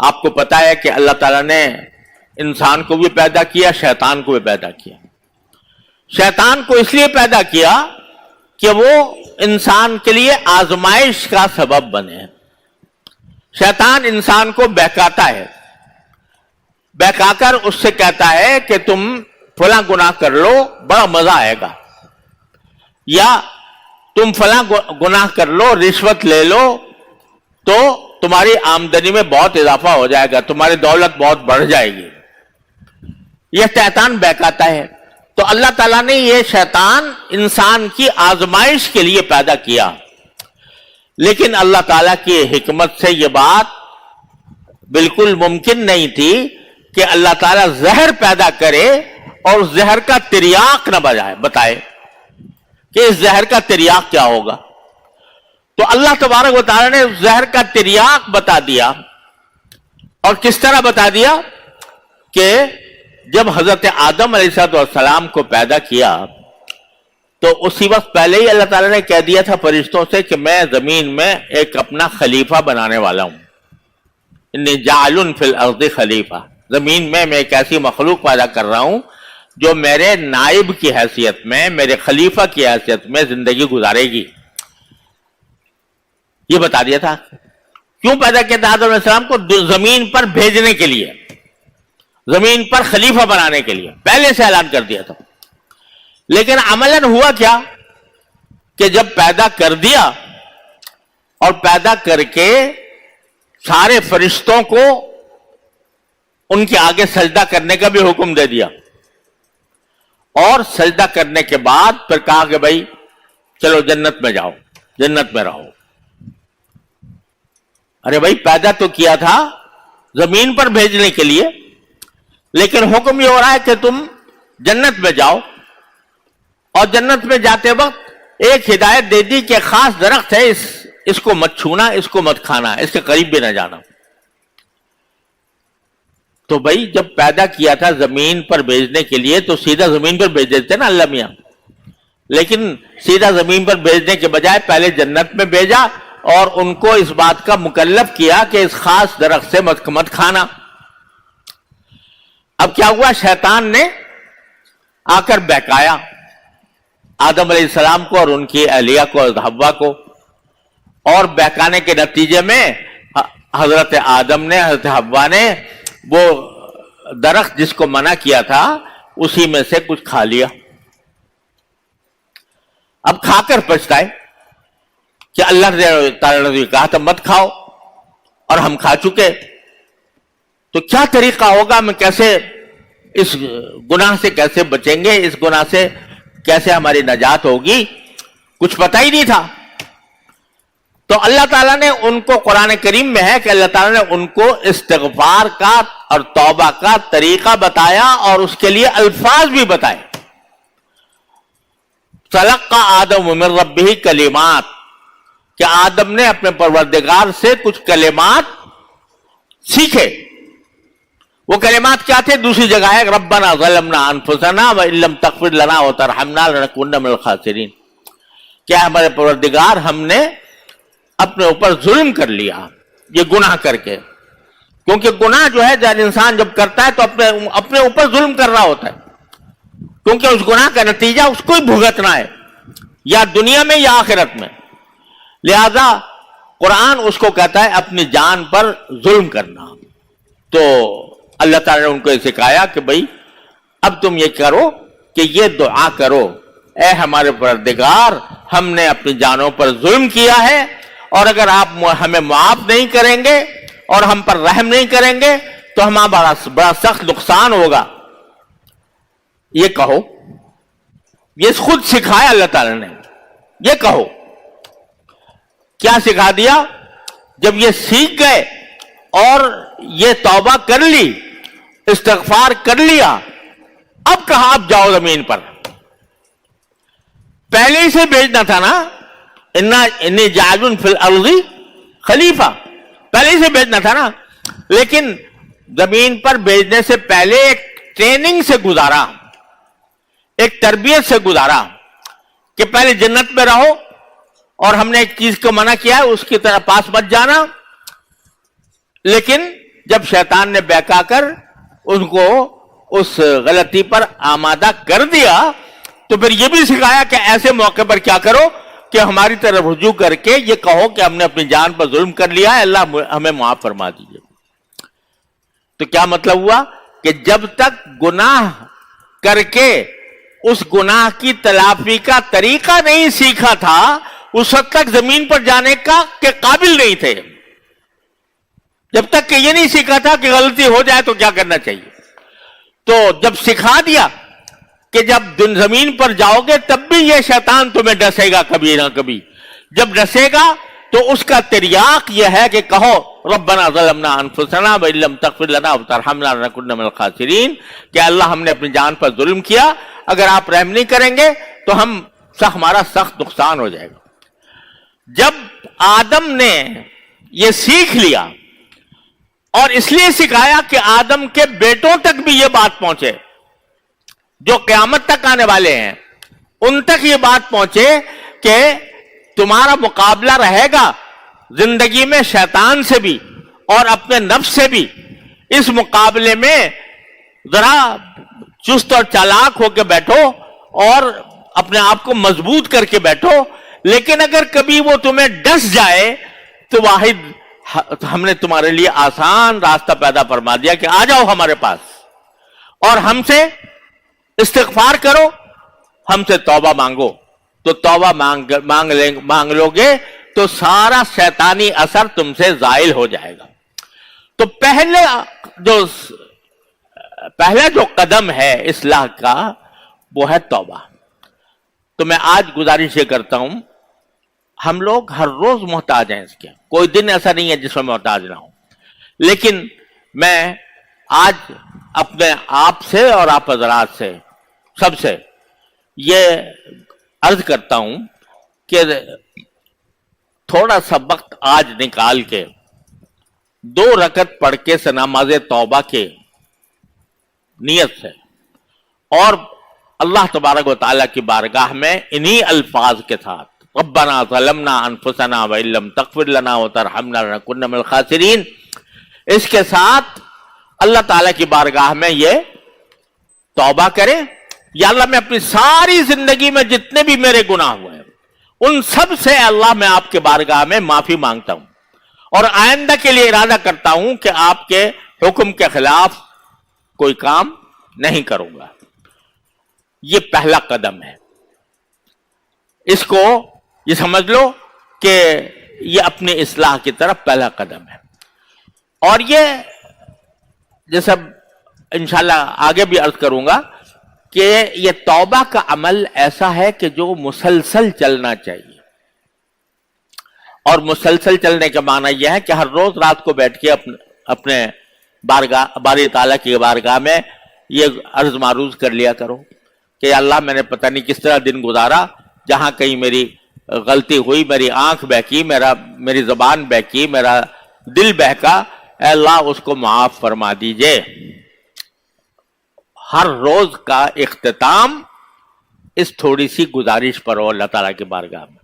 آپ کو پتا ہے کہ اللہ تعالیٰ نے انسان کو بھی پیدا کیا، شیطان کو بھی پیدا کیا۔ شیطان کو اس لیے پیدا کیا کہ وہ انسان کے لیے آزمائش کا سبب بنے۔ شیطان انسان کو بہکاتا ہے، بہکا کر اس سے کہتا ہے کہ تم فلاں گناہ کر لو، بڑا مزہ آئے گا، یا تم فلاں گناہ کر لو، رشوت لے لو تو تمہاری آمدنی میں بہت اضافہ ہو جائے گا، تمہاری دولت بہت بڑھ جائے گی۔ یہ شیطان بہکاتا ہے۔ تو اللہ تعالیٰ نے یہ شیطان انسان کی آزمائش کے لیے پیدا کیا، لیکن اللہ تعالیٰ کی حکمت سے یہ بات بالکل ممکن نہیں تھی کہ اللہ تعالیٰ زہر پیدا کرے اور زہر کا تریاق نہ بتائے کہ اس زہر کا تریاق کیا ہوگا۔ تو اللہ تبارک و تعالیٰ نے زہر کا تریاق بتا دیا، اور کس طرح بتا دیا کہ جب حضرت آدم علیہ السلام کو پیدا کیا تو اسی وقت پہلے ہی اللہ تعالیٰ نے کہہ دیا تھا فرشتوں سے کہ میں زمین میں ایک اپنا خلیفہ بنانے والا ہوں، انی جاعل فی الارض خلیفہ، زمین میں ایک ایسی مخلوق پیدا کر رہا ہوں جو میرے نائب کی حیثیت میں، میرے خلیفہ کی حیثیت میں زندگی گزارے گی۔ یہ بتا دیا تھا۔ کیوں پیدا کیا تھا آدم علیہ السلام کو؟ زمین پر بھیجنے کے لیے، زمین پر خلیفہ بنانے کے لیے پہلے سے اعلان کر دیا تھا۔ لیکن عملاً ہوا کیا کہ جب پیدا کر دیا اور پیدا کر کے سارے فرشتوں کو ان کے آگے سجدہ کرنے کا بھی حکم دے دیا، اور سجدہ کرنے کے بعد پھر کہا کہ بھائی چلو جنت میں جاؤ، جنت میں رہو۔ ارے بھائی پیدا تو کیا تھا زمین پر بھیجنے کے لیے، لیکن حکم یہ ہو رہا ہے کہ تم جنت میں جاؤ، اور جنت میں جاتے وقت ایک ہدایت دے دی کہ خاص درخت ہے، اس کو مت چھونا، اس کو مت کھانا، اس کے قریب بھی نہ جانا۔ تو بھائی جب پیدا کیا تھا زمین پر بھیجنے کے لیے تو سیدھا زمین پر بھیج دیتے نا اللہ میاں، لیکن سیدھا زمین پر بھیجنے کے بجائے پہلے جنت میں بھیجا اور ان کو اس بات کا مکلف کیا کہ اس خاص درخت سے مت کھانا۔ اب کیا ہوا؟ شیطان نے آ کر بہکایا آدم علیہ السلام کو اور ان کی اہلیہ کو، حوا کو، اور بہکانے کے نتیجے میں حضرت آدم نے، حضرت حوا نے وہ درخت جس کو منع کیا تھا اسی میں سے کچھ کھا لیا۔ اب کھا کر پچھتائے کہ اللہ تعالیٰ نے کہا تھا مت کھاؤ اور ہم کھا چکے، تو کیا طریقہ ہوگا، ہم کیسے اس گناہ سے کیسے بچیں گے، اس گناہ سے کیسے ہماری نجات ہوگی، کچھ پتہ ہی نہیں تھا۔ تو اللہ تعالیٰ نے ان کو، قرآن کریم میں ہے کہ اللہ تعالیٰ نے ان کو استغفار کا اور توبہ کا طریقہ بتایا اور اس کے لیے الفاظ بھی بتائے۔ تلقى آدم من ربہ کلمات، کہ آدم نے اپنے پروردگار سے کچھ کلمات سیکھے۔ وہ کلمات کیا تھے؟ دوسری جگہ ہے ربنا ظلمنا انفسنا وان لم تغفر لنا وترحمنا لنکونن من الخاسرین، کیا ہمارے پروردگار ہم نے اپنے اوپر ظلم کر لیا یہ گناہ کر کے، کیونکہ گناہ جو ہے جب انسان جب کرتا ہے تو اپنے اوپر ظلم کر رہا ہوتا ہے، کیونکہ اس گناہ کا نتیجہ اس کو ہی بھگتنا ہے، یا دنیا میں یا آخرت میں۔ لہذا قرآن اس کو کہتا ہے اپنی جان پر ظلم کرنا۔ تو اللہ تعالیٰ نے ان کو سکھایا کہ بھائی اب تم یہ کرو کہ یہ دعا کرو، اے ہمارے پروردگار ہم نے اپنی جانوں پر ظلم کیا ہے، اور اگر آپ ہمیں معاف نہیں کریں گے اور ہم پر رحم نہیں کریں گے تو ہمارا بڑا سخت نقصان ہوگا۔ یہ کہو، یہ خود سکھایا اللہ تعالیٰ نے، یہ کہو۔ کیا سکھا دیا؟ جب یہ سیکھ گئے اور یہ توبہ کر لی، استغفار کر لیا، اب کہاں آپ جاؤ زمین پر؟ پہلے ہی سے بھیجنا تھا نا، انی جاعل فی الارض خلیفہ، پہلے ہی سے بھیجنا تھا نا، لیکن زمین پر بھیجنے سے پہلے ایک ٹریننگ سے گزارا، ایک تربیت سے گزارا کہ پہلے جنت میں رہو، اور ہم نے ایک چیز کو منع کیا ہے اس کی طرح پاس مت جانا، لیکن جب شیطان نے بہکا کر ان کو اس غلطی پر آمادہ کر دیا تو پھر یہ بھی سکھایا کہ ایسے موقع پر کیا کرو کہ ہماری طرف رجوع کر کے یہ کہو کہ ہم نے اپنی جان پر ظلم کر لیا ہے، اللہ ہمیں معاف فرما دیجیے۔ تو کیا مطلب ہوا کہ جب تک گناہ کر کے اس گناہ کی تلافی کا طریقہ نہیں سیکھا تھا اس وقت تک زمین پر جانے کا کے قابل نہیں تھے، جب تک کہ یہ نہیں سیکھا تھا کہ غلطی ہو جائے تو کیا کرنا چاہیے۔ تو جب سکھا دیا کہ جب زمین پر جاؤ گے تب بھی یہ شیطان تمہیں ڈسے گا کبھی نہ کبھی، جب ڈسے گا تو اس کا تریاق یہ ہے کہ کہو ربنا ظلمنا انفسنا وان لم تغفر لنا وترحمنا لنکن من الخاسرین، کہ اللہ ہم نے اپنی جان پر ظلم کیا، اگر آپ رحم نہیں کریں گے تو ہمارا سخت نقصان ہو جائے گا۔ جب آدم نے یہ سیکھ لیا اور اس لیے سکھایا کہ آدم کے بیٹوں تک بھی یہ بات پہنچے جو قیامت تک آنے والے ہیں، ان تک یہ بات پہنچے کہ تمہارا مقابلہ رہے گا زندگی میں شیطان سے بھی اور اپنے نفس سے بھی، اس مقابلے میں ذرا چست اور چالاک ہو کے بیٹھو اور اپنے آپ کو مضبوط کر کے بیٹھو، لیکن اگر کبھی وہ تمہیں ڈس جائے تو واحد ہم نے تمہارے لیے آسان راستہ پیدا فرما دیا کہ آ جاؤ ہمارے پاس اور ہم سے استغفار کرو، ہم سے توبہ مانگو، تو توبہ مانگ لو گے تو سارا شیطانی اثر تم سے زائل ہو جائے گا۔ تو پہلا جو قدم ہے اصلاح کا وہ ہے توبہ۔ تو میں آج گزارش یہ کرتا ہوں، ہم لوگ ہر روز محتاج ہیں اس کے، کوئی دن ایسا نہیں ہے جس میں محتاج نہ ہو، لیکن میں آج اپنے آپ سے اور آپ حضرات سے سب سے یہ عرض کرتا ہوں کہ تھوڑا سا وقت آج نکال کے 2 رکعت پڑھ کے نماز توبہ کے نیت سے اور اللہ تبارک و تعالیٰ کی بارگاہ میں انہی الفاظ کے ساتھ ربنا ظلمنا انفسنا وان لم تغفر لنا وترحمنا لنکن من الخاسرین، اس کے ساتھ اللہ تعالیٰ کی بارگاہ میں یہ توبہ کرے، یا اللہ میں اپنی ساری زندگی میں جتنے بھی میرے گناہ ہوئے ہیں ان سب سے اللہ میں آپ کے بارگاہ میں معافی مانگتا ہوں اور آئندہ کے لیے ارادہ کرتا ہوں کہ آپ کے حکم کے خلاف کوئی کام نہیں کروں گا۔ یہ پہلا قدم ہے، اس کو یہ سمجھ لو کہ یہ اپنی اصلاح کی طرف پہلا قدم ہے۔ اور یہ جیسا انشاءاللہ آگے بھی عرض کروں گا کہ یہ توبہ کا عمل ایسا ہے کہ جو مسلسل چلنا چاہیے، اور مسلسل چلنے کا معنی یہ ہے کہ ہر روز رات کو بیٹھ کے اپنے باری تعالیٰ کی بارگاہ میں یہ عرض معروض کر لیا کرو کہ اللہ میں نے پتہ نہیں کس طرح دن گزارا، جہاں کہیں میری غلطی ہوئی، میری آنکھ بہکی، میری زبان بہکی، میرا دل بہکا، اے اللہ اس کو معاف فرما دیجئے۔ ہر روز کا اختتام اس تھوڑی سی گزارش پر ہو اللہ تعالیٰ کی بارگاہ میں۔